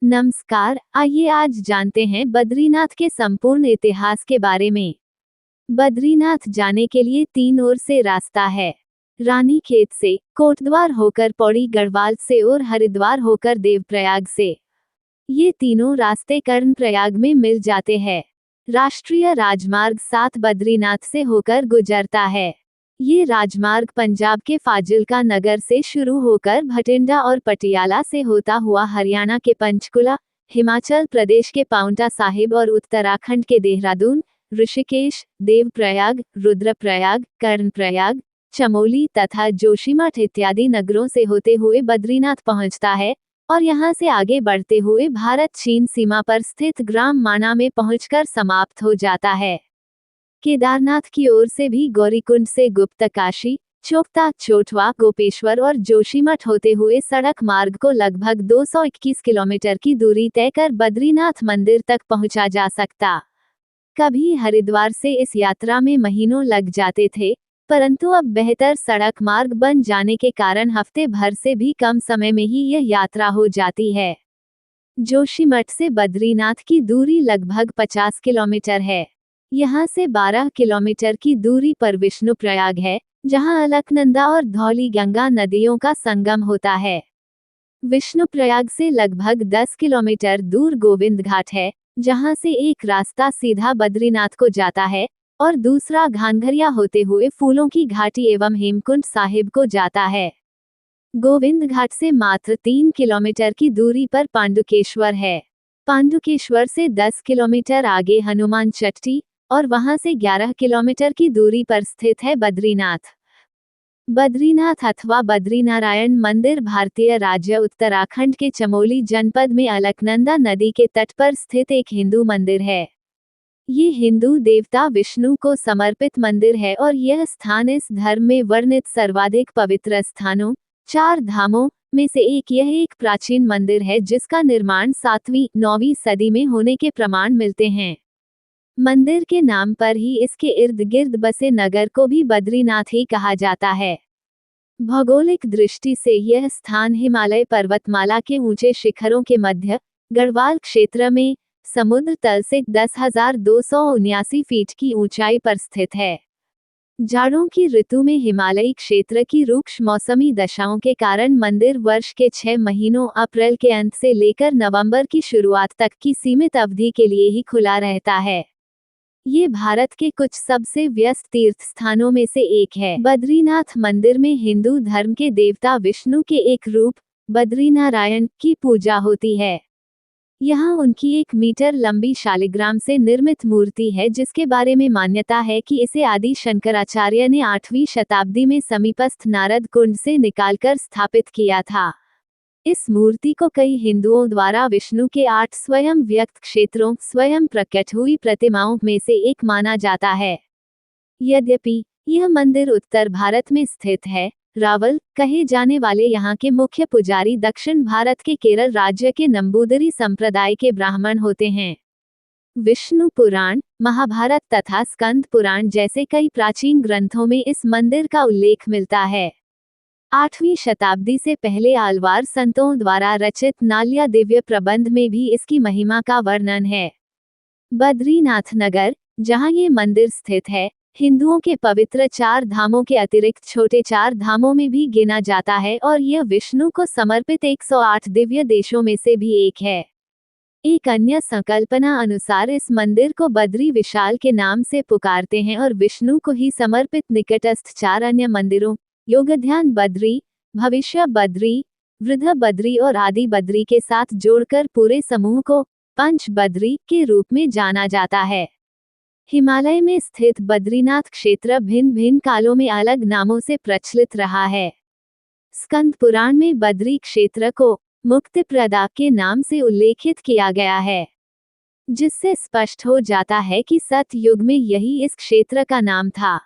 नमस्कार, आइए आज जानते हैं बद्रीनाथ के संपूर्ण इतिहास के बारे में। बद्रीनाथ जाने के लिए 3 ओर से रास्ता है। रानीखेत से, कोटद्वार होकर पौड़ी गढ़वाल से और हरिद्वार होकर देवप्रयाग से। ये तीनों रास्ते कर्णप्रयाग में मिल जाते हैं। राष्ट्रीय राजमार्ग 7 बद्रीनाथ से होकर गुजरता है। ये राजमार्ग पंजाब के फाजिल्का नगर से शुरू होकर भटिंडा और पटियाला से होता हुआ हरियाणा के पंचकुला, हिमाचल प्रदेश के पांवटा साहिब और उत्तराखंड के देहरादून, ऋषिकेश, देवप्रयाग, रुद्रप्रयाग, कर्णप्रयाग, चमोली तथा जोशीमठ इत्यादि नगरों से होते हुए बद्रीनाथ पहुंचता है और यहां से आगे बढ़ते हुए भारत चीन सीमा पर स्थित ग्राम माना में पहुंचकर समाप्त हो जाता है। केदारनाथ की ओर से भी गौरीकुंड से गुप्तकाशी, चोपता, चोटवा, गोपेश्वर और जोशीमठ होते हुए सड़क मार्ग को लगभग 221 किलोमीटर की दूरी तय कर बद्रीनाथ मंदिर तक पहुंचा जा सकता। कभी हरिद्वार से इस यात्रा में महीनों लग जाते थे, परंतु अब बेहतर सड़क मार्ग बन जाने के कारण हफ्ते भर से भी कम समय में ही यह यात्रा हो जाती है। जोशीमठ से बद्रीनाथ की दूरी लगभग 50 किलोमीटर है। यहाँ से 12 किलोमीटर की दूरी पर विष्णुप्रयाग है, जहाँ अलकनंदा और धौली गंगा नदियों का संगम होता है। विष्णुप्रयाग से लगभग 10 किलोमीटर दूर गोविंद घाट है, जहाँ से एक रास्ता सीधा बद्रीनाथ को जाता है और दूसरा घांघरिया होते हुए फूलों की घाटी एवं हेमकुंड साहिब को जाता है। गोविंद घाट से मात्र 3 किलोमीटर की दूरी पर पांडुकेश्वर है। पांडुकेश्वर से 10 किलोमीटर आगे हनुमान चट्टी और वहां से 11 किलोमीटर की दूरी पर स्थित है बद्रीनाथ। बद्रीनाथ अथवा बद्रीनारायण मंदिर भारतीय राज्य उत्तराखंड के चमोली जनपद में अलकनंदा नदी के तट पर स्थित एक हिंदू मंदिर है। ये हिंदू देवता विष्णु को समर्पित मंदिर है और यह स्थान इस धर्म में वर्णित सर्वाधिक पवित्र स्थानों 4 धामों में से यह एक प्राचीन मंदिर है जिसका निर्माण 7वीं-9वीं सदी में होने के प्रमाण मिलते हैं। मंदिर के नाम पर ही इसके इर्द गिर्द बसे नगर को भी बद्रीनाथ ही कहा जाता है। भौगोलिक दृष्टि से यह स्थान हिमालय पर्वतमाला के ऊंचे शिखरों के मध्य गढ़वाल क्षेत्र में समुद्र तल से 10,279 फीट की ऊंचाई पर स्थित है। जाड़ों की ऋतु में हिमालयी क्षेत्र की रुक्ष मौसमी दशाओं के कारण मंदिर वर्ष के 6 महीनों अप्रैल के अंत से लेकर नवंबर की शुरुआत तक की सीमित अवधि के लिए ही खुला रहता है। ये भारत के कुछ सबसे व्यस्त तीर्थ स्थानों में से एक है। बद्रीनाथ मंदिर में हिंदू धर्म के देवता विष्णु के एक रूप बद्रीनारायण की पूजा होती है। यहाँ उनकी 1 मीटर लंबी शालिग्राम से निर्मित मूर्ति है जिसके बारे में मान्यता है कि इसे आदि शंकराचार्य ने 8वीं शताब्दी में समीपस्थ नारद कुंड से निकालकर स्थापित किया था। इस मूर्ति को कई हिंदुओं द्वारा विष्णु के 8 स्वयं व्यक्त क्षेत्रों स्वयं प्रकट हुई प्रतिमाओं में से एक माना जाता है। यद्यपि यह मंदिर उत्तर भारत में स्थित है, रावल कहे जाने वाले यहाँ के मुख्य पुजारी दक्षिण भारत के केरल राज्य के नंबूदरी संप्रदाय के ब्राह्मण होते हैं। विष्णु पुराण, महाभारत तथा स्कंद पुराण जैसे कई प्राचीन ग्रंथों में इस मंदिर का उल्लेख मिलता है। 8वीं शताब्दी से पहले आलवार संतों द्वारा रचित नाल्या दिव्य प्रबंध में भी इसकी महिमा का वर्णन है। बद्रीनाथ नगर, जहाँ ये मंदिर स्थित है, हिंदुओं के पवित्र 4 धामों के अतिरिक्त छोटे 4 धामों में भी गिना जाता है और यह विष्णु को समर्पित 108 दिव्य देशों में से भी एक है। एक अन्य संकल्पना अनुसार इस मंदिर को बद्री विशाल के नाम से पुकारते हैं और विष्णु को ही समर्पित निकटस्थ 4 अन्य मंदिरों योगध्यान बद्री, भविष्य बद्री, वृद्ध बद्री और आदि बद्री के साथ जोड़कर पूरे समूह को पंच बद्री के रूप में जाना जाता है। हिमालय में स्थित बद्रीनाथ क्षेत्र भिन्न भिन्न कालों में अलग नामों से प्रचलित रहा है। स्कंद पुराण में बद्री क्षेत्र को मुक्तिप्रदा के नाम से उल्लेखित किया गया है, जिससे स्पष्ट हो जाता है कि सतयुग में यही इस क्षेत्र का नाम था।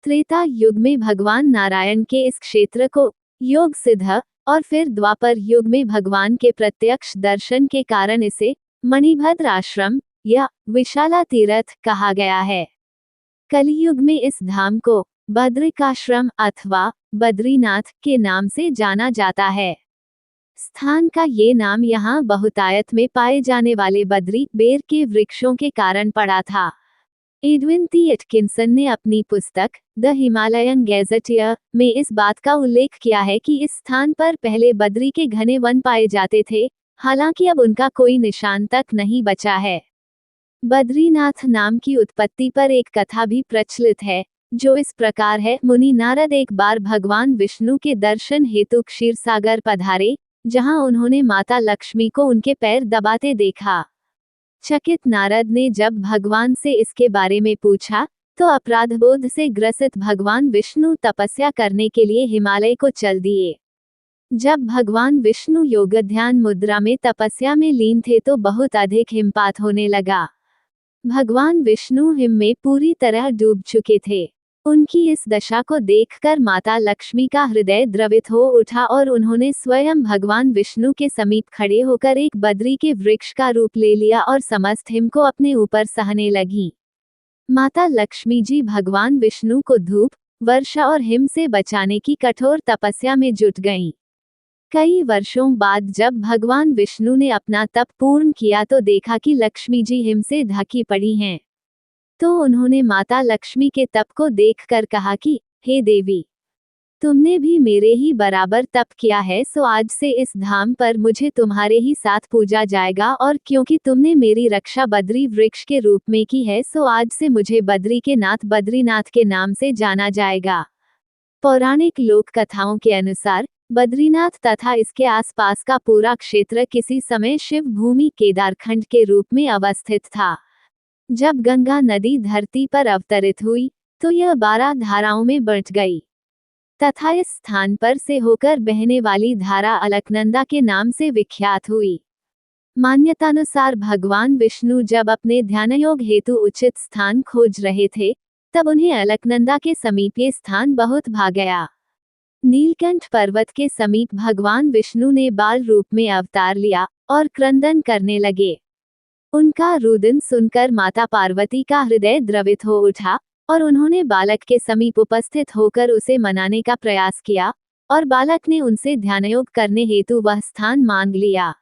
त्रेता युग में भगवान नारायण के इस क्षेत्र को योग सिद्ध और फिर द्वापर युग में भगवान के प्रत्यक्ष दर्शन के कारण इसे मणिभद्र आश्रम या विशाला तीर्थ कहा गया है। कलियुग में इस धाम को बद्रिकाश्रम अथवा बद्रीनाथ के नाम से जाना जाता है। स्थान का ये नाम यहाँ बहुतायत में पाए जाने वाले बद्री बेर के वृक्षों के कारण पड़ा था। एडविन टी एटकिंसन ने अपनी पुस्तक द हिमालयन गैजेटियर में इस बात का उल्लेख किया है कि इस स्थान पर पहले बद्री के घने वन पाए जाते थे, हालांकि अब उनका कोई निशान तक नहीं बचा है। बद्रीनाथ नाम की उत्पत्ति पर एक कथा भी प्रचलित है, जो इस प्रकार है। मुनि नारद एक बार भगवान विष्णु के दर्शन हेतु क्षीरसागर पधारे, जहां उन्होंने माता लक्ष्मी को उनके पैर दबाते देखा। चकित नारद ने जब भगवान से इसके बारे में पूछा, तो अपराधबोध से ग्रसित भगवान विष्णु तपस्या करने के लिए हिमालय को चल दिए। जब भगवान विष्णु योग ध्यान मुद्रा में तपस्या में लीन थे तो बहुत अधिक हिमपात होने लगा। भगवान विष्णु हिम में पूरी तरह डूब चुके थे। उनकी इस दशा को देखकर माता लक्ष्मी का हृदय द्रवित हो उठा और उन्होंने स्वयं भगवान विष्णु के समीप खड़े होकर एक बद्री के वृक्ष का रूप ले लिया और समस्त हिम को अपने ऊपर सहने लगी। माता लक्ष्मी जी भगवान विष्णु को धूप, वर्षा और हिम से बचाने की कठोर तपस्या में जुट गईं। कई वर्षों बाद जब भगवान विष्णु ने अपना तप पूर्ण किया तो देखा कि लक्ष्मी जी हिम से ढकी पड़ी हैं। तो उन्होंने माता लक्ष्मी के तप को देखकर कहा कि हे देवी, तुमने भी मेरे ही बराबर तप किया है, सो आज से इस धाम पर मुझे तुम्हारे ही साथ पूजा जाएगा, और क्योंकि तुमने मेरी रक्षा बद्री वृक्ष के रूप में की है, सो आज से मुझे बद्री के नाथ बद्रीनाथ के नाम से जाना जाएगा। पौराणिक लोक कथाओं के अनुसार बद्रीनाथ तथा इसके आसपास का पूरा क्षेत्र किसी समय शिव भूमि केदारखंड के रूप में अवस्थित था। जब गंगा नदी धरती पर अवतरित हुई तो यह 12 धाराओं में बंट गई तथा इस स्थान पर से होकर बहने वाली धारा अलकनंदा के नाम से विख्यात हुई। मान्यतानुसार भगवान विष्णु जब अपने ध्यानयोग हेतु उचित स्थान खोज रहे थे, तब उन्हें अलकनंदा के समीप ये स्थान बहुत भा गया। नीलकंठ पर्वत के समीप भगवान विष्णु ने बाल रूप में अवतार लिया और क्रंदन करने लगे। उनका रुदन सुनकर माता पार्वती का हृदय द्रवित हो उठा और उन्होंने बालक के समीप उपस्थित होकर उसे मनाने का प्रयास किया, और बालक ने उनसे ध्यानयोग करने हेतु वह स्थान मांग लिया।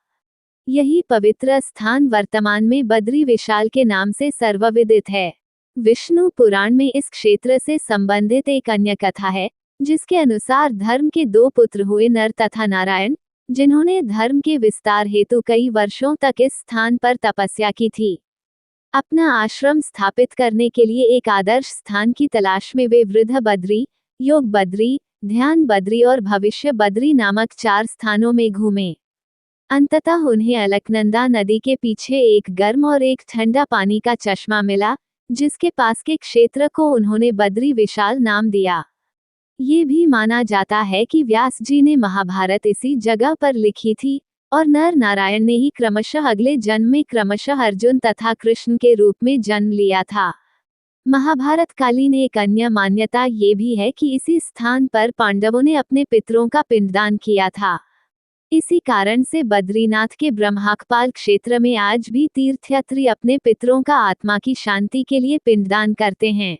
यही पवित्र स्थान वर्तमान में बद्री विशाल के नाम से सर्वविदित है। विष्णु पुराण में इस क्षेत्र से संबंधित एक अन्य कथा है, जिसके अनुसार धर्म के 2 पुत्र हुए, नर तथा नारायण, जिन्होंने धर्म के विस्तार हेतु कई वर्षों तक इस स्थान पर तपस्या की थी। अपना आश्रम स्थापित करने के लिए एक आदर्श स्थान की तलाश में वे वृद्ध बद्री, योग बद्री, ध्यान बद्री और भविष्य बद्री नामक 4 स्थानों में घूमे। अंततः उन्हें अलकनंदा नदी के पीछे एक गर्म और एक ठंडा पानी का चश्मा मिला, जिसके पास के क्षेत्र को उन्होंने बद्री विशाल नाम दिया। ये भी माना जाता है कि व्यास जी ने महाभारत इसी जगह पर लिखी थी, और नर नारायण ने ही क्रमशः अगले जन्म में क्रमशः अर्जुन तथा कृष्ण के रूप में जन्म लिया था। महाभारत कालीन एक अन्य मान्यता ये भी है कि इसी स्थान पर पांडवों ने अपने पितरों का पिंडदान किया था। इसी कारण से बद्रीनाथ के ब्रह्माकपाल क्षेत्र में आज भी तीर्थयात्री अपने पितरों का आत्मा की शांति के लिए पिंडदान करते हैं।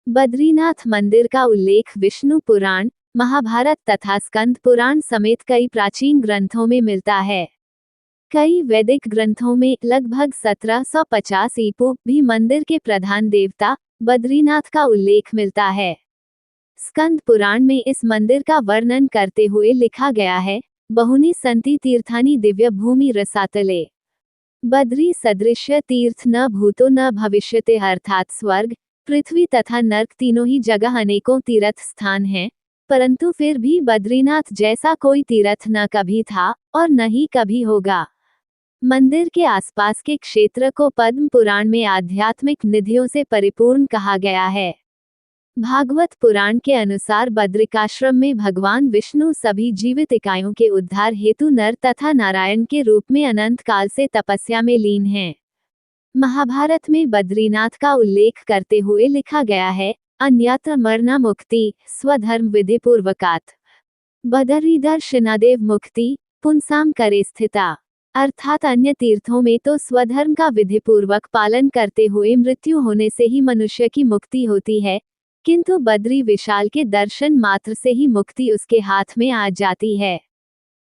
बद्रीनाथ मंदिर का उल्लेख विष्णु पुराण, महाभारत तथा स्कंद पुराण समेत कई प्राचीन ग्रंथों में मिलता है। कई वैदिक ग्रंथों में लगभग 1750 ईपू भी मंदिर के प्रधान देवता बद्रीनाथ का उल्लेख मिलता है। स्कंद पुराण में इस मंदिर का वर्णन करते हुए लिखा गया है, बहुनी संति तीर्थानि दिव्य भूमि रसातले। बद्री सदृश्य तीर्थ न भूतो न भविष्यते, अर्थात स्वर्ग, पृथ्वी तथा नर्क तीनों ही जगह अनेकों तीर्थ स्थान हैं, परंतु फिर भी बद्रीनाथ जैसा कोई तीर्थ न कभी था और न ही कभी होगा। मंदिर के आसपास के क्षेत्र को पद्म पुराण में आध्यात्मिक निधियों से परिपूर्ण कहा गया है। भागवत पुराण के अनुसार बद्रिकाश्रम में भगवान विष्णु सभी जीवित इकाइयों के उद्धार हेतु नर तथा नारायण के रूप में अनंत काल से तपस्या में लीन हैं। महाभारत में बद्रीनाथ का उल्लेख करते हुए लिखा गया है, अन्यत्र मरना मुक्ति स्वधर्म विधि पूर्वकात बदरी दर्शनादेव मुक्ति पुंसाम करे स्थिता। अर्थात अन्य तीर्थों में तो स्वधर्म का विधिपूर्वक पालन करते हुए मृत्यु होने से ही मनुष्य की मुक्ति होती है, किंतु बद्री विशाल के दर्शन मात्र से ही मुक्ति उसके हाथ में आ जाती है।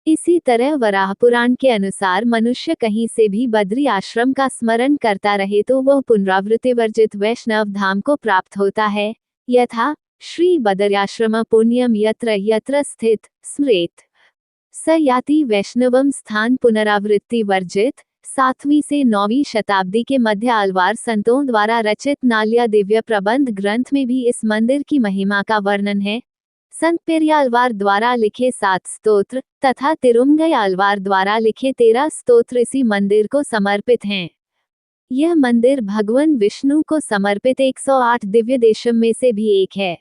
इसी तरह वराह पुराण के अनुसार मनुष्य कहीं से भी बद्री आश्रम का स्मरण करता रहे तो वह पुनरावृत्ति वर्जित वैष्णव धाम को प्राप्त होता है। यथा श्री बदर्याश्रम पुण्यम यत्र यत्र स्थित स्मृत स याति वैष्णवम स्थान पुनरावृत्ति वर्जित। 7वीं से 9वीं शताब्दी के मध्य आलवार संतों द्वारा रचित नाल्या दिव्य प्रबंध ग्रंथ में भी इस मंदिर की महिमा का वर्णन है। संत पेरियालवार द्वारा लिखे 7 स्तोत्र तथा तिरुमंगई आलवार द्वारा लिखे 13 स्तोत्र इसी मंदिर को समर्पित हैं। यह मंदिर भगवान विष्णु को समर्पित 108 दिव्य देशम में से भी एक है।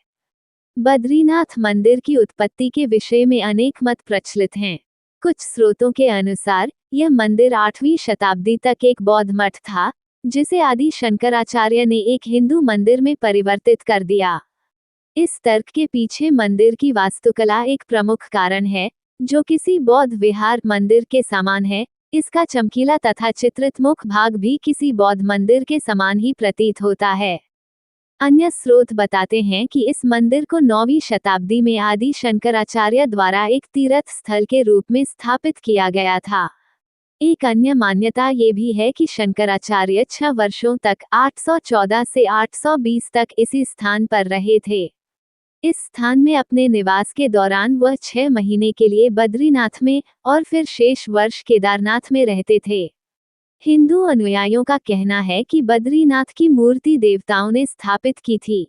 बद्रीनाथ मंदिर की उत्पत्ति के विषय में अनेक मत प्रचलित हैं। कुछ स्रोतों के अनुसार यह मंदिर 8वीं शताब्दी तक एक बौद्ध मठ था, जिसे आदि शंकराचार्य ने एक हिंदू मंदिर में परिवर्तित कर दिया। इस तर्क के पीछे मंदिर की वास्तुकला एक प्रमुख कारण है, जो किसी बौद्ध विहार मंदिर के समान है। इसका चमकीला तथा चित्रित मुख भाग भी किसी बौद्ध मंदिर के समान ही प्रतीत होता है। अन्य स्रोत बताते हैं कि इस मंदिर को 9वीं शताब्दी में आदि शंकराचार्य द्वारा एक तीर्थ स्थल के रूप में स्थापित किया गया था। एक अन्य मान्यता ये भी है कि शंकराचार्य 6 वर्षों तक 814 से 820 तक इसी स्थान पर रहे थे। इस स्थान में अपने निवास के दौरान वह 6 महीने के लिए बद्रीनाथ में और फिर शेष वर्ष केदारनाथ में रहते थे। हिंदू अनुयायियों का कहना है कि बद्रीनाथ की मूर्ति देवताओं ने स्थापित की थी।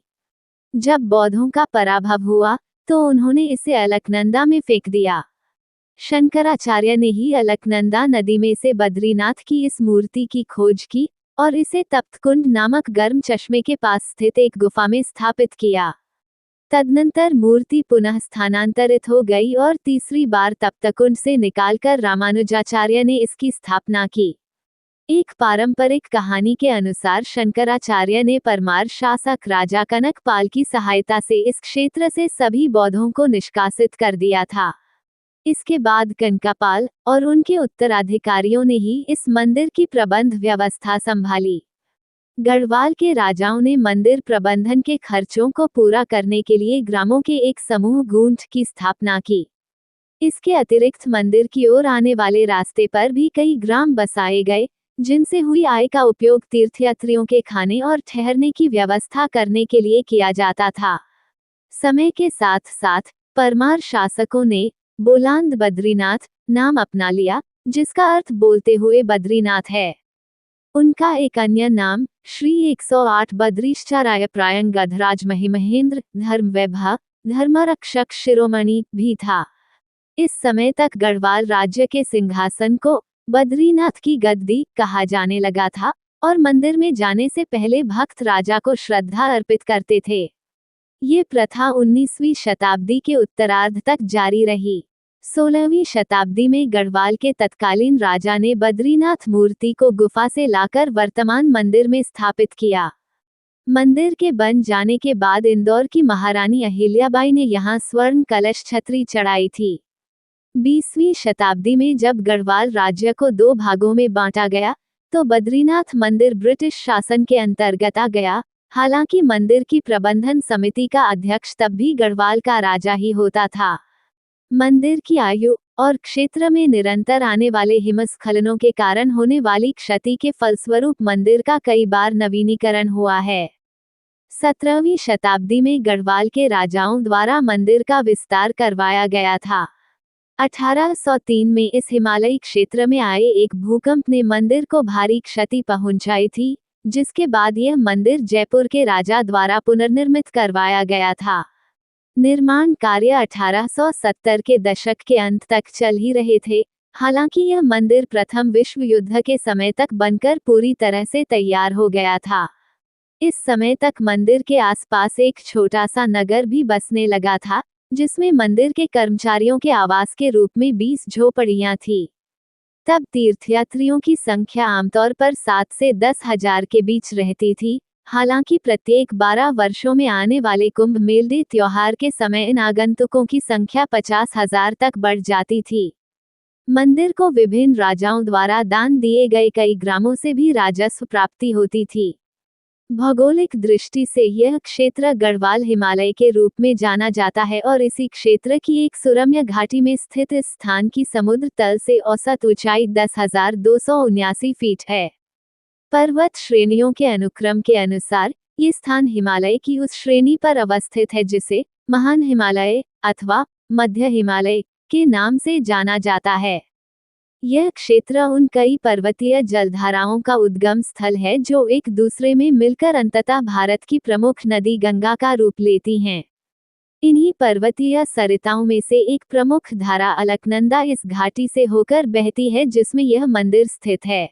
जब बौद्धों का पराभव हुआ तो उन्होंने इसे अलकनंदा में फेंक दिया। शंकराचार्य ने ही अलकनंदा नदी में से बद्रीनाथ की इस मूर्ति की खोज की और इसे तप्तकुंड नामक गर्म चश्मे के पास स्थित एक गुफा में स्थापित किया। तदनंतर मूर्ति पुनः स्थानांतरित हो गई और तीसरी बार तप्तकुंड से निकालकर रामानुजाचार्य ने इसकी स्थापना की। एक पारंपरिक कहानी के अनुसार शंकराचार्य ने परमार शासक राजा कनकपाल की सहायता से इस क्षेत्र से सभी बौद्धों को निष्कासित कर दिया था। इसके बाद कनकापाल और उनके उत्तराधिकारियों ने ही इस मंदिर की प्रबंध व्यवस्था संभाली। गढ़वाल के राजाओं ने मंदिर प्रबंधन के खर्चों को पूरा करने के लिए ग्रामों के एक समूह गूंठ की स्थापना की। इसके अतिरिक्त मंदिर की ओर आने वाले रास्ते पर भी कई ग्राम बसाए गए, जिनसे हुई आय का उपयोग तीर्थयात्रियों के खाने और ठहरने की व्यवस्था करने के लिए किया जाता था। समय के साथ साथ परमार शासकों ने बोलांद बद्रीनाथ नाम अपना लिया, जिसका अर्थ बोलते हुए बद्रीनाथ है। उनका एक अन्य नाम श्री 108 बद्रीश्चाराय प्रायंग गधराज महिमहेंद्र धर्म वैभव धर्मरक्षक शिरोमणि भी था। इस समय तक गढ़वाल राज्य के सिंहासन को बद्रीनाथ की गद्दी कहा जाने लगा था और मंदिर में जाने से पहले भक्त राजा को श्रद्धा अर्पित करते थे। ये प्रथा 19वीं शताब्दी के उत्तरार्ध तक जारी रही। 16वीं शताब्दी में गढ़वाल के तत्कालीन राजा ने बद्रीनाथ मूर्ति को गुफा से लाकर वर्तमान मंदिर में स्थापित किया। मंदिर के बन जाने के बाद इंदौर की महारानी अहिल्याबाई ने यहाँ स्वर्ण कलश छतरी चढ़ाई थी। 20वीं शताब्दी में जब गढ़वाल राज्य को 2 भागों में बांटा गया तो बद्रीनाथ मंदिर ब्रिटिश शासन के अंतर्गत आ गया। हालांकि मंदिर की प्रबंधन समिति का अध्यक्ष तब भी गढ़वाल का राजा ही होता था। मंदिर की आयु और क्षेत्र में निरंतर आने वाले हिमस्खलनों के कारण होने वाली क्षति के फलस्वरूप मंदिर का कई बार नवीनीकरण हुआ है। 17वीं शताब्दी में गढ़वाल के राजाओं द्वारा मंदिर का विस्तार करवाया गया था। 1803 में इस हिमालयी क्षेत्र में आए एक भूकंप ने मंदिर को भारी क्षति पहुंचाई थी, जिसके बाद यह मंदिर जयपुर के राजा द्वारा पुनर्निर्मित करवाया गया था। निर्माण कार्य 1870 के दशक के अंत तक चल ही रहे थे। हालांकि यह मंदिर प्रथम विश्व युद्ध के समय तक बनकर पूरी तरह से तैयार हो गया था। इस समय तक मंदिर के आसपास एक छोटा सा नगर भी बसने लगा था, जिसमें मंदिर के कर्मचारियों के आवास के रूप में 20 झोपड़ियां थी। तब तीर्थयात्रियों की संख्या आमतौर पर 7 से 10 हजार के बीच रहती थी। हालांकि प्रत्येक 12 वर्षों में आने वाले कुंभ मेले त्योहार के समय इन आगंतुकों की संख्या 50,000 तक बढ़ जाती थी। मंदिर को विभिन्न राजाओं द्वारा दान दिए गए कई ग्रामों से भी राजस्व प्राप्ति होती थी। भौगोलिक दृष्टि से यह क्षेत्र गढ़वाल हिमालय के रूप में जाना जाता है और इसी क्षेत्र की एक सुरम्य घाटी में स्थित इस स्थान की समुद्र तल से औसत ऊंचाई 10,279 फीट है। पर्वत श्रेणियों के अनुक्रम के अनुसार ये स्थान हिमालय की उस श्रेणी पर अवस्थित है जिसे महान हिमालय अथवा मध्य हिमालय के नाम से जाना जाता है। यह क्षेत्र उन कई पर्वतीय जलधाराओं का उद्गम स्थल है जो एक दूसरे में मिलकर अंततः भारत की प्रमुख नदी गंगा का रूप लेती हैं। इन्हीं पर्वतीय सरिताओं में से एक प्रमुख धारा अलकनंदा इस घाटी से होकर बहती है जिसमें यह मंदिर स्थित है।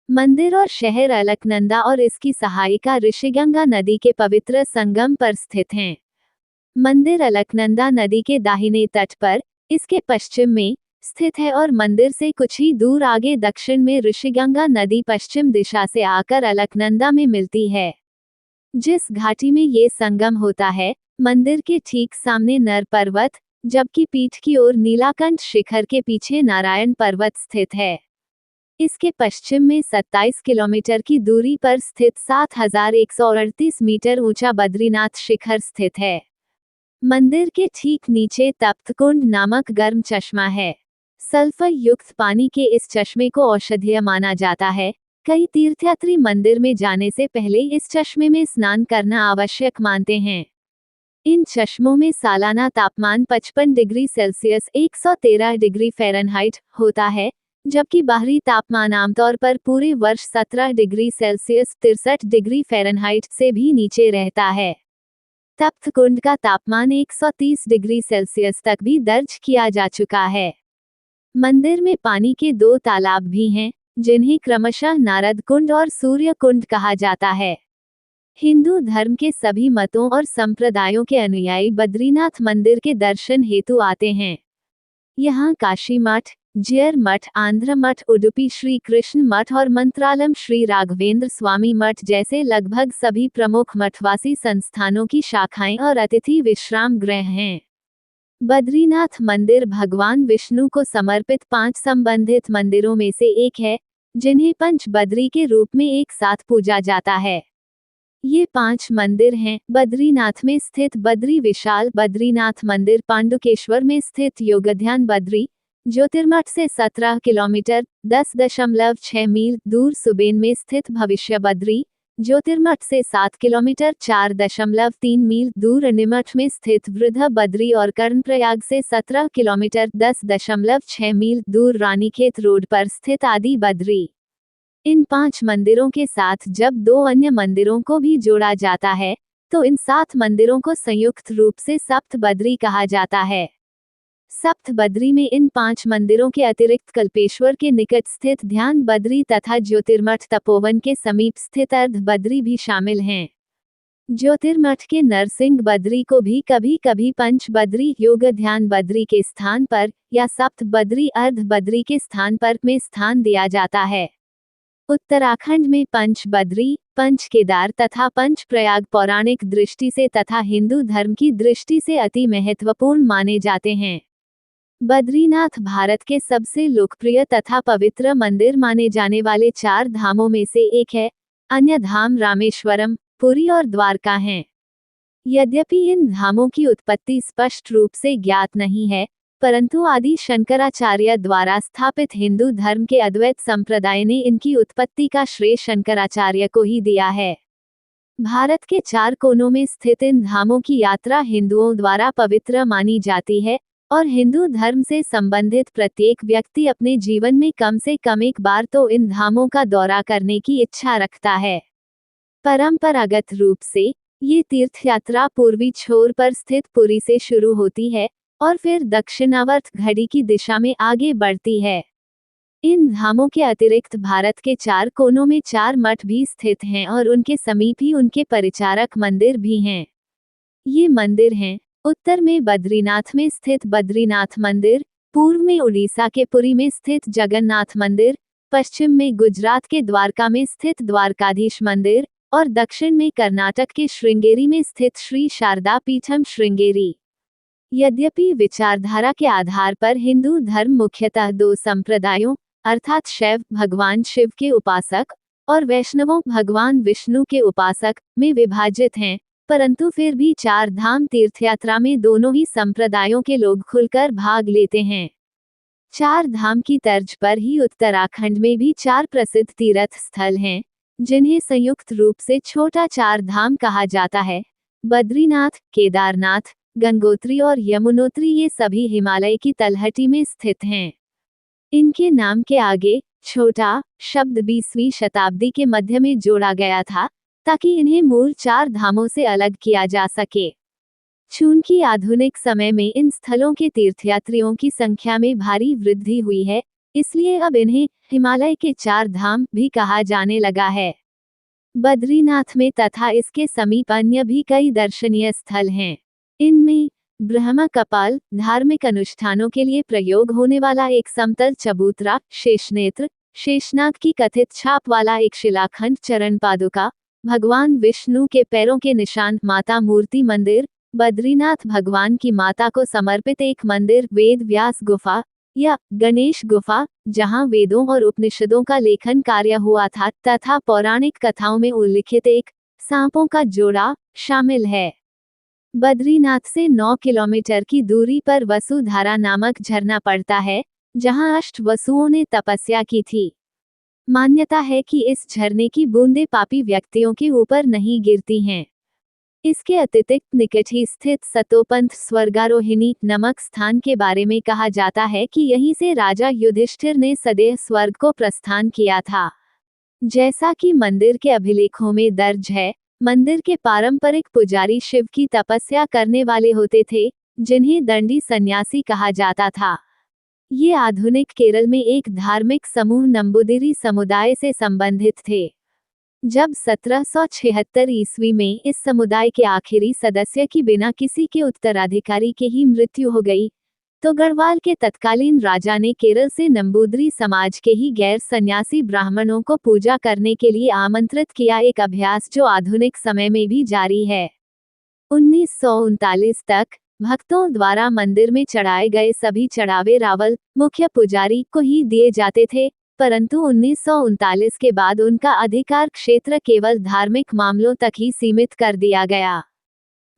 मंदिर और शहर अलकनंदा और इसकी सहायिका ऋषिगंगा नदी के पवित्र संगम पर स्थित हैं। मंदिर अलकनंदा नदी के दाहिने तट पर, इसके पश्चिम में स्थित है और मंदिर से कुछ ही दूर आगे दक्षिण में ऋषिगंगा नदी पश्चिम दिशा से आकर अलकनंदा में मिलती है। जिस घाटी में ये संगम होता है, मंदिर के ठीक सामने नर पर्वत, जबकि पीठ की ओर नीलाकंठ शिखर के पीछे नारायण पर्वत स्थित है। इसके पश्चिम में 27 किलोमीटर की दूरी पर स्थित 7,138 मीटर ऊंचा बद्रीनाथ शिखर स्थित है। मंदिर के ठीक नीचे तप्तकुंड नामक गर्म चश्मा है। सल्फर युक्त पानी के इस चश्मे को औषधीय माना जाता है। कई तीर्थयात्री मंदिर में जाने से पहले इस चश्मे में स्नान करना आवश्यक मानते हैं। इन चश्मों में सालाना तापमान 55 डिग्री सेल्सियस 113 डिग्री फ़ारेनहाइट होता है, जबकि बाहरी तापमान आमतौर पर पूरे वर्ष 17 डिग्री सेल्सियस 63 डिग्री फ़ारेनहाइट से भी नीचे रहता है। तप्तकुंड का तापमान 130 डिग्री सेल्सियस तक भी दर्ज किया जा चुका है। मंदिर में पानी के 2 तालाब भी हैं, जिन्हें क्रमशः नारद कुंड और सूर्य कुंड कहा जाता है। हिंदू धर्म के सभी मतों और संप्रदायों के अनुयायी बद्रीनाथ मंदिर के दर्शन हेतु आते हैं। यहाँ काशी मठ, जियर मठ, आंध्र मठ, उडुपी श्री कृष्ण मठ और मंत्रालम श्री राघवेंद्र स्वामी मठ जैसे लगभग सभी प्रमुख मठवासी संस्थानों की शाखाएं और अतिथि विश्राम गृह हैं। बद्रीनाथ मंदिर भगवान विष्णु को समर्पित 5 संबंधित मंदिरों में से एक है, जिन्हें पंच बद्री के रूप में एक साथ पूजा जाता है। ये 5 मंदिर हैं: बद्रीनाथ में स्थित बद्री विशाल बद्रीनाथ मंदिर, पांडुकेश्वर में स्थित योगध्यान बद्री, ज्योतिर्मठ से 17 किलोमीटर 10.6 मील दूर सुबेन में स्थित भविष्य बद्री, ज्योतिर्मठ से 7 किलोमीटर 4.3 मील दूर निमठ में स्थित वृद्ध बद्री और कर्णप्रयाग से 17 किलोमीटर 10.6 मील दूर रानीखेत रोड पर स्थित आदि बद्री। इन 5 मंदिरों के साथ जब 2 अन्य मंदिरों को भी जोड़ा जाता है, तो इन 7 मंदिरों को संयुक्त रूप से सप्त बद्री कहा जाता है। सप्त बद्री में इन 5 मंदिरों के अतिरिक्त कल्पेश्वर के निकट स्थित ध्यान बद्री तथा ज्योतिर्मठ तपोवन के समीप स्थित अर्ध बद्री भी शामिल हैं। ज्योतिर्मठ के नरसिंह बद्री को भी कभी कभी पंच बद्री योग ध्यान बद्री के स्थान पर या सप्त बद्री अर्ध बद्री के स्थान पर में स्थान दिया जाता है। उत्तराखंड में पंच बद्री, पंच केदार तथा पंच प्रयाग पौराणिक दृष्टि से तथा हिंदू धर्म की दृष्टि से अति महत्वपूर्ण माने जाते हैं। बद्रीनाथ भारत के सबसे लोकप्रिय तथा पवित्र मंदिर माने जाने वाले 4 धामों में से एक है। अन्य धाम रामेश्वरम, पुरी और द्वारका हैं। यद्यपि इन धामों की उत्पत्ति स्पष्ट रूप से ज्ञात नहीं है, परंतु आदि शंकराचार्य द्वारा स्थापित हिंदू धर्म के अद्वैत संप्रदाय ने इनकी उत्पत्ति का श्रेय शंकराचार्य को ही दिया है। भारत के 4 कोनों में स्थित इन धामों की यात्रा हिंदुओं द्वारा पवित्र मानी जाती है और हिंदू धर्म से संबंधित प्रत्येक व्यक्ति अपने जीवन में कम से कम एक बार तो इन धामों का दौरा करने की इच्छा रखता है। परंपरागत रूप से ये तीर्थयात्रा पूर्वी छोर पर स्थित पुरी से शुरू होती है और फिर दक्षिणावर्त घड़ी की दिशा में आगे बढ़ती है। इन धामों के अतिरिक्त भारत के 4 कोनों में 4 मठ भी स्थित हैं और उनके समीप ही उनके परिचारक मंदिर भी हैं। ये मंदिर हैं: उत्तर में बद्रीनाथ में स्थित बद्रीनाथ मंदिर, पूर्व में उड़ीसा के पुरी में स्थित जगन्नाथ मंदिर, पश्चिम में गुजरात के द्वारका में स्थित द्वारकाधीश मंदिर और दक्षिण में कर्नाटक के श्रृंगेरी में स्थित श्री शारदा पीठम श्रृंगेरी। यद्यपि विचारधारा के आधार पर हिंदू धर्म मुख्यतः 2 संप्रदायों अर्थात शैव भगवान शिव के उपासक और वैष्णवों भगवान विष्णु के उपासक में विभाजित हैं, परंतु फिर भी चार धाम तीर्थयात्रा में दोनों ही संप्रदायों के लोग खुलकर भाग लेते हैं। चार धाम की तर्ज पर ही उत्तराखंड में भी चार प्रसिद्ध तीर्थ स्थल हैं, जिन्हें संयुक्त रूप से छोटा चार धाम कहा जाता है। बद्रीनाथ, केदारनाथ, गंगोत्री और यमुनोत्री ये सभी हिमालय की तलहटी में स्थित हैं। इनके नाम के आगे छोटा शब्द 20वीं शताब्दी के मध्य में जोड़ा गया था, ताकि इन्हें मूल चार धामों से अलग किया जा सके। चूंकि आधुनिक समय में इन स्थलों के तीर्थयात्रियों की संख्या में भारी वृद्धि हुई है, इसलिए अब इन्हें हिमालय के चार धाम भी कहा जाने लगा है। बद्रीनाथ में तथा इसके समीप अन्य भी कई दर्शनीय स्थल हैं। इनमें ब्रह्म कपाल, धार्मिक अनुष्ठानों के लिए प्रयोग होने वाला एक समतल चबूतरा, शेषनेत्र, शेषनाग की कथित छाप वाला एक शिलाखंड चरण पादुका, भगवान विष्णु के पैरों के निशान, माता मूर्ति मंदिर, बद्रीनाथ भगवान की माता को समर्पित एक मंदिर, वेद व्यास गुफा या गणेश गुफा, जहां वेदों और उपनिषदों का लेखन कार्य हुआ था, तथा पौराणिक कथाओं में उल्लिखित एक सांपों का जोड़ा शामिल है। बद्रीनाथ से 9 किलोमीटर की दूरी पर वसुधारा नामक झरना पड़ता है, जहां अष्ट वसुओं ने तपस्या की थी। मान्यता है कि इस झरने की बूंदें पापी व्यक्तियों के ऊपर नहीं गिरती हैं। इसके अतिरिक्त निकट ही स्थित सतोपंथ स्वर्गारोहिणी नमक स्थान के बारे में कहा जाता है कि यहीं से राजा युधिष्ठिर ने सदैव स्वर्ग को प्रस्थान किया था। जैसा कि मंदिर के अभिलेखों में दर्ज है, मंदिर के पारंपरिक पुजारी शिव की तपस्या करने वाले होते थे, जिन्हें दंडी सन्यासी कहा जाता था। ये आधुनिक केरल में एक धार्मिक समूह नंबूदिरी समुदाय से संबंधित थे। जब 1776 ईस्वी में इस समुदाय के आखिरी सदस्य की बिना किसी के उत्तराधिकारी के ही मृत्यु हो गई, तो गढ़वाल के तत्कालीन राजा ने केरल से नंबूदरी समाज के ही गैर सन्यासी ब्राह्मणों को पूजा करने के लिए आमंत्रित किया, एक अभ्यास जो आधुनिक समय में भी जारी है। 1939 तक भक्तों द्वारा मंदिर में चढ़ाए गए सभी चढ़ावे रावल मुख्य पुजारी को ही दिए जाते थे, परंतु 1939 के बाद उनका अधिकार क्षेत्र केवल धार्मिक मामलों तक ही सीमित कर दिया गया।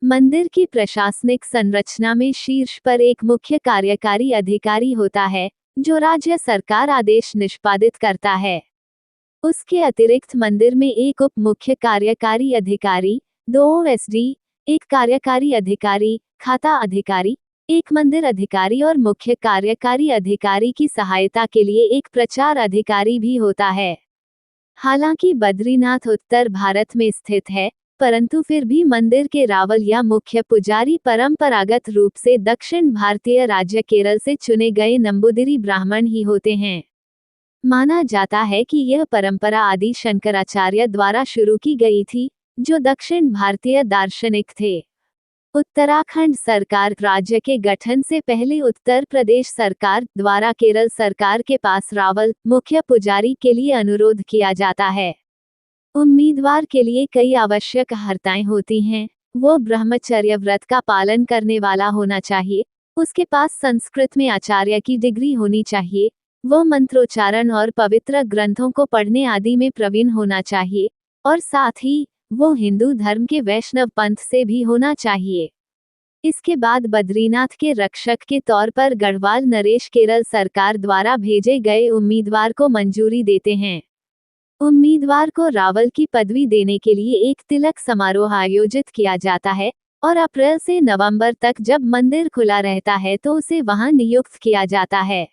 मंदिर की प्रशासनिक संरचना में शीर्ष पर एक मुख्य कार्यकारी अधिकारी होता है, जो राज्य सरकार आदेश निष्पादित करता है। उसके अतिरिक्त मंदिर में एक उप मुख्य कार्यकारी अधिकारी, 2 ओएसडी, एक कार्यकारी अधिकारी, खाता अधिकारी, एक मंदिर अधिकारी और मुख्य कार्यकारी अधिकारी की सहायता के लिए एक प्रचार अधिकारी भी होता है। हालांकि बद्रीनाथ उत्तर भारत में स्थित है, परंतु फिर भी मंदिर के रावल या मुख्य पुजारी परंपरागत रूप से दक्षिण भारतीय राज्य केरल से चुने गए नंबूदिरी ब्राह्मण ही होते हैं। माना जाता है कि यह परंपरा आदि शंकराचार्य द्वारा शुरू की गई थी, जो दक्षिण भारतीय दार्शनिक थे। उत्तराखंड सरकार राज्य के गठन से पहले उत्तर प्रदेश सरकार द्वारा केरल सरकार के पास रावल मुख्य पुजारी के लिए अनुरोध किया जाता है। उम्मीदवार के लिए कई आवश्यक अर्हताएं होती हैं। वो ब्रह्मचर्य व्रत का पालन करने वाला होना चाहिए, उसके पास संस्कृत में आचार्य की डिग्री होनी चाहिए, वो मंत्रोच्चारण और पवित्र ग्रंथों को पढ़ने आदि में प्रवीण होना चाहिए, और साथ ही वो हिंदू धर्म के वैष्णव पंथ से भी होना चाहिए। इसके बाद बद्रीनाथ के रक्षक के तौर पर गढ़वाल नरेश केरल सरकार द्वारा भेजे गए उम्मीदवार को मंजूरी देते हैं। उम्मीदवार को रावल की पदवी देने के लिए एक तिलक समारोह आयोजित किया जाता है, और अप्रैल से नवंबर तक जब मंदिर खुला रहता है तो उसे वहां नियुक्त किया जाता है।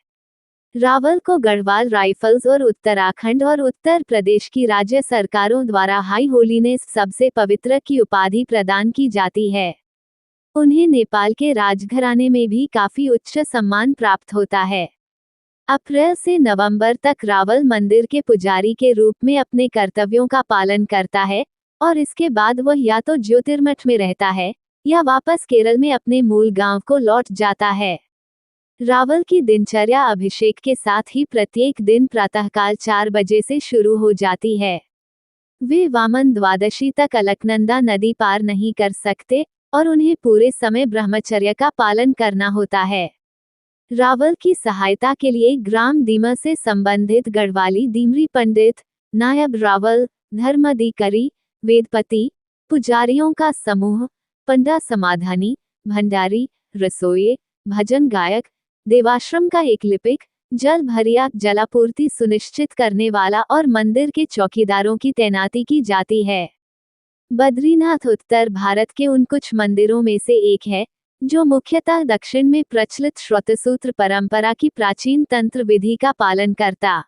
रावल को गढ़वाल राइफल्स और उत्तराखंड और उत्तर प्रदेश की राज्य सरकारों द्वारा हाई होलीनेस सबसे पवित्र की उपाधि प्रदान की जाती है। उन्हें नेपाल के राजघराने में भी काफी उच्च सम्मान प्राप्त होता है। अप्रैल से नवंबर तक रावल मंदिर के पुजारी के रूप में अपने कर्तव्यों का पालन करता है, और इसके बाद वह या तो ज्योतिर्मठ में रहता है या वापस केरल में अपने मूल गांव को लौट जाता है। रावल की दिनचर्या अभिषेक के साथ ही प्रत्येक दिन प्रातःकाल 4 बजे से शुरू हो जाती है। वे वामन द्वादशी तक अलकनंदा नदी पार नहीं कर सकते, और उन्हें पूरे समय ब्रह्मचर्य का पालन करना होता है। रावल की सहायता के लिए ग्राम दीमा से संबंधित गढ़वाली दीमरी पंडित नायब रावल, धर्माधिकारी, वेदपति, पुजारियों का समूह, पंडा समाधानी, भंडारी, रसोइये, भजन गायक, देवाश्रम का एक लिपिक, जल भरिया जलापूर्ति सुनिश्चित करने वाला और मंदिर के चौकीदारों की तैनाती की जाती है। बद्रीनाथ उत्तर भारत के उन कुछ मंदिरों में से एक है जो मुख्यतः दक्षिण में प्रचलित श्रौतसूत्र परंपरा की प्राचीन तंत्र विधि का पालन करता